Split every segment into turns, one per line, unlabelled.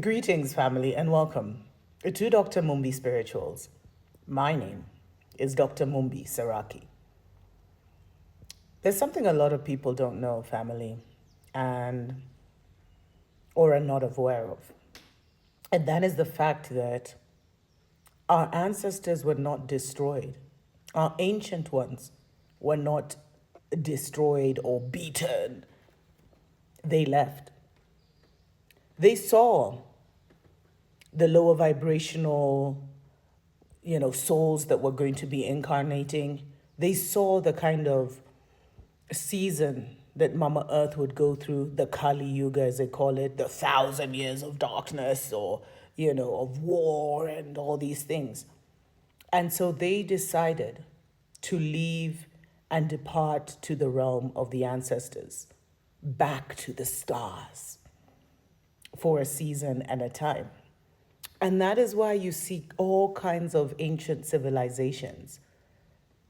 Greetings, family, and welcome to Dr. Mumbi Spirituals. My name is Dr. Mumbi Saraki. There's something a lot of people don't know, family, and or are not aware of, and that is the fact that our ancestors were not destroyed. Our ancient ones were not destroyed or beaten. They left. They saw the lower vibrational souls that were going to be incarnating. They saw the kind of season that Mama Earth would go through, the Kali Yuga, as they call it, the 1,000 years of darkness or, of war and all these things. And so they decided to leave and depart to the realm of the ancestors, back to the stars for a season and a time. And that is why you see all kinds of ancient civilizations,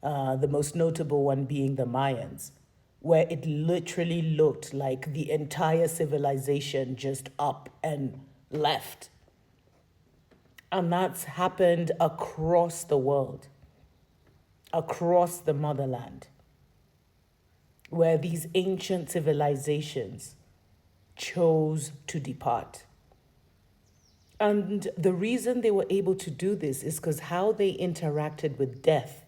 the most notable one being the Mayans, where it literally looked like the entire civilization just up and left. And that's happened across the world, across the motherland, where these ancient civilizations chose to depart. And the reason they were able to do this is because how they interacted with death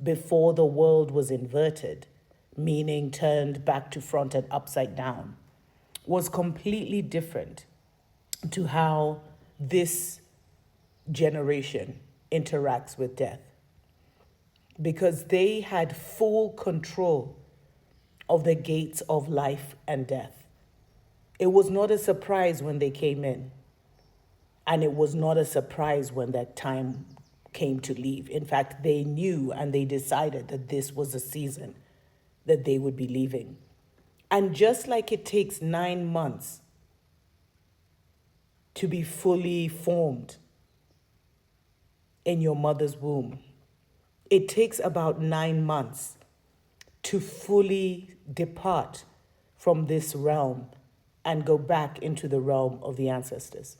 before the world was inverted, meaning turned back to front and upside down, was completely different to how this generation interacts with death. Because they had full control of the gates of life and death. It was not a surprise when they came in. And it was not a surprise when that time came to leave. In fact, they knew and they decided that this was a season that they would be leaving. And just like it takes 9 months to be fully formed in your mother's womb, it takes about 9 months to fully depart from this realm and go back into the realm of the ancestors.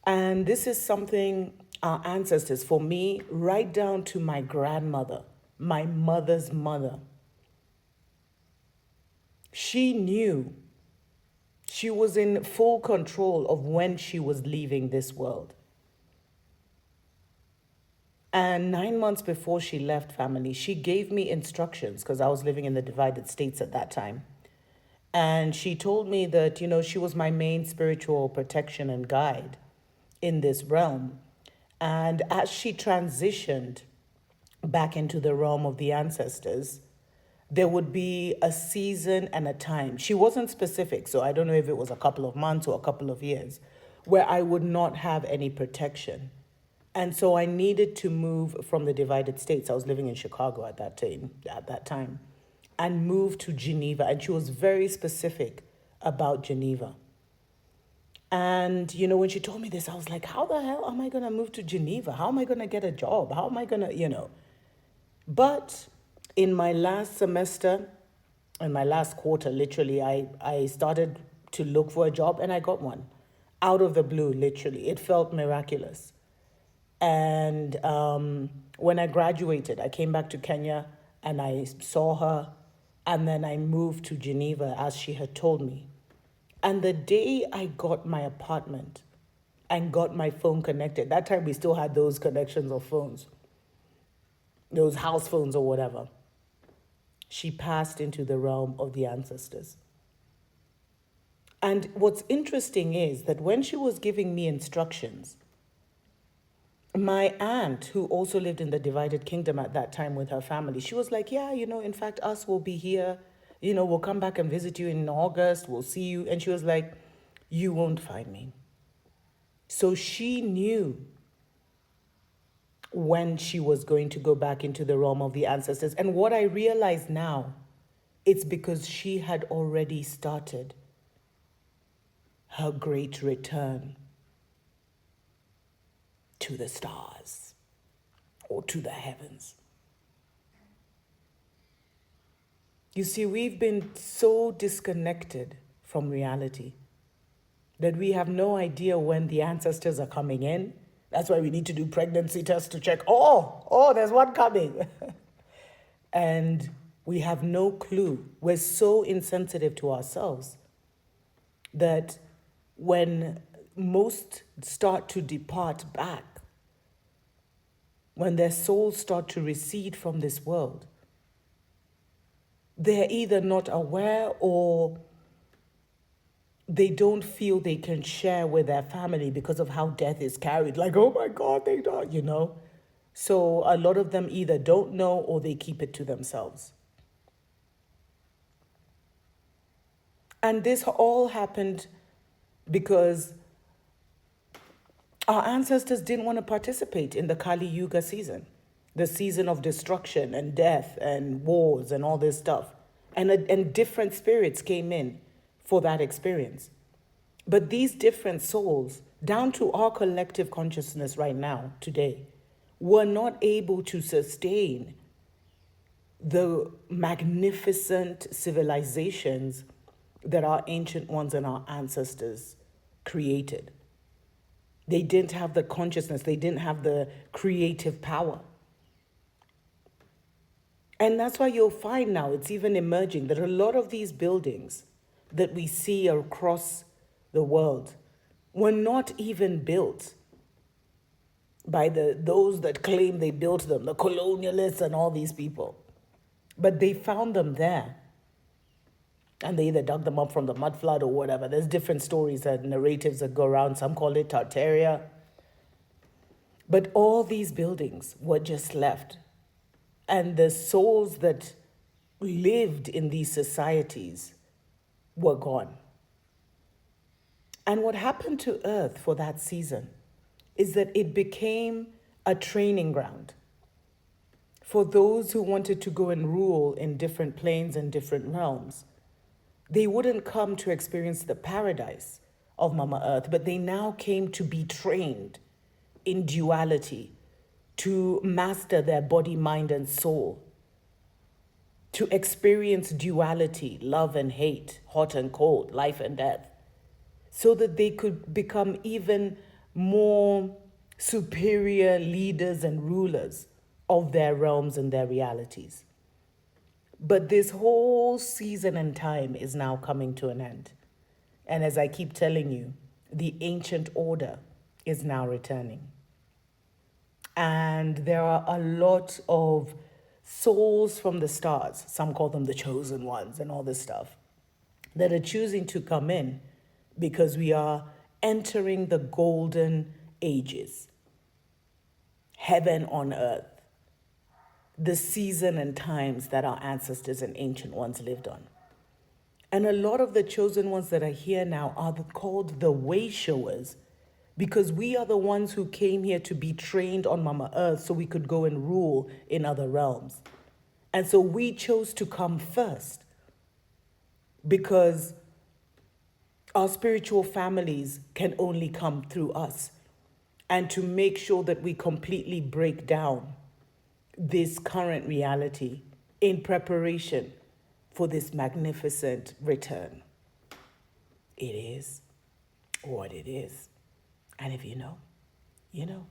And this is something our ancestors, for me, right down to my grandmother, my mother's mother, she knew, she was in full control of when she was leaving this world. And 9 months before she left, family, she gave me instructions because I was living in the divided states at that time. And she told me that, she was my main spiritual protection and guide in this realm. And as she transitioned back into the realm of the ancestors, there would be a season and a time. She wasn't specific, so I don't know if it was a couple of months or a couple of years, where I would not have any protection. And so I needed to move from the divided states. I was living in Chicago at that time, and move to Geneva. And she was very specific about Geneva. And, when she told me this, I was like, how the hell am I going to move to Geneva? How am I going to get a job? How am I going to, But in my last semester, in my last quarter, literally, I started to look for a job and I got one out of the blue, literally. It felt miraculous. And when I graduated, I came back to Kenya and I saw her. And then I moved to Geneva as she had told me. And the day I got my apartment and got my phone connected, that time we still had those connections of phones, those house phones or whatever, she passed into the realm of the ancestors. And what's interesting is that when she was giving me instructions, my aunt, who also lived in the divided kingdom at that time with her family, she was like, yeah, in fact, us will be here. We'll come back and visit you in August. We'll see you. And she was like, you won't find me. So she knew when she was going to go back into the realm of the ancestors. And what I realize now, it's because she had already started her great return to the stars or to the heavens. You see, we've been so disconnected from reality that we have no idea when the ancestors are coming in. That's why we need to do pregnancy tests to check, oh, there's one coming. And we have no clue. We're so insensitive to ourselves that when most start to depart back, when their souls start to recede from this world, they're either not aware or they don't feel they can share with their family because of how death is carried. Like, oh my God, they don't, So a lot of them either don't know or they keep it to themselves. And this all happened because our ancestors didn't want to participate in the Kali Yuga season, the season of destruction and death and wars and all this stuff. And different spirits came in for that experience. But these different souls, down to our collective consciousness right now, today, were not able to sustain the magnificent civilizations that our ancient ones and our ancestors created. They didn't have the consciousness, they didn't have the creative power. And that's why you'll find now, it's even emerging, that a lot of these buildings that we see across the world were not even built by those that claim they built them, the colonialists and all these people. But they found them there. And they either dug them up from the mud flood or whatever. There's different stories and narratives that go around. Some call it Tartaria. But all these buildings were just left. And the souls that lived in these societies were gone. And what happened to Earth for that season is that it became a training ground for those who wanted to go and rule in different planes and different realms. They wouldn't come to experience the paradise of Mama Earth, but they now came to be trained in duality, to master their body, mind, and soul, to experience duality, love and hate, hot and cold, life and death, so that they could become even more superior leaders and rulers of their realms and their realities. But this whole season and time is now coming to an end. And as I keep telling you, the ancient order is now returning. And there are a lot of souls from the stars, some call them the chosen ones and all this stuff, that are choosing to come in because we are entering the golden ages, heaven on earth, the season and times that our ancestors and ancient ones lived on. And a lot of the chosen ones that are here now are called the way showers, because we are the ones who came here to be trained on Mama Earth so we could go and rule in other realms. And so we chose to come first because our spiritual families can only come through us, and to make sure that we completely break down this current reality in preparation for this magnificent return. It is what it is. And if you know, you know.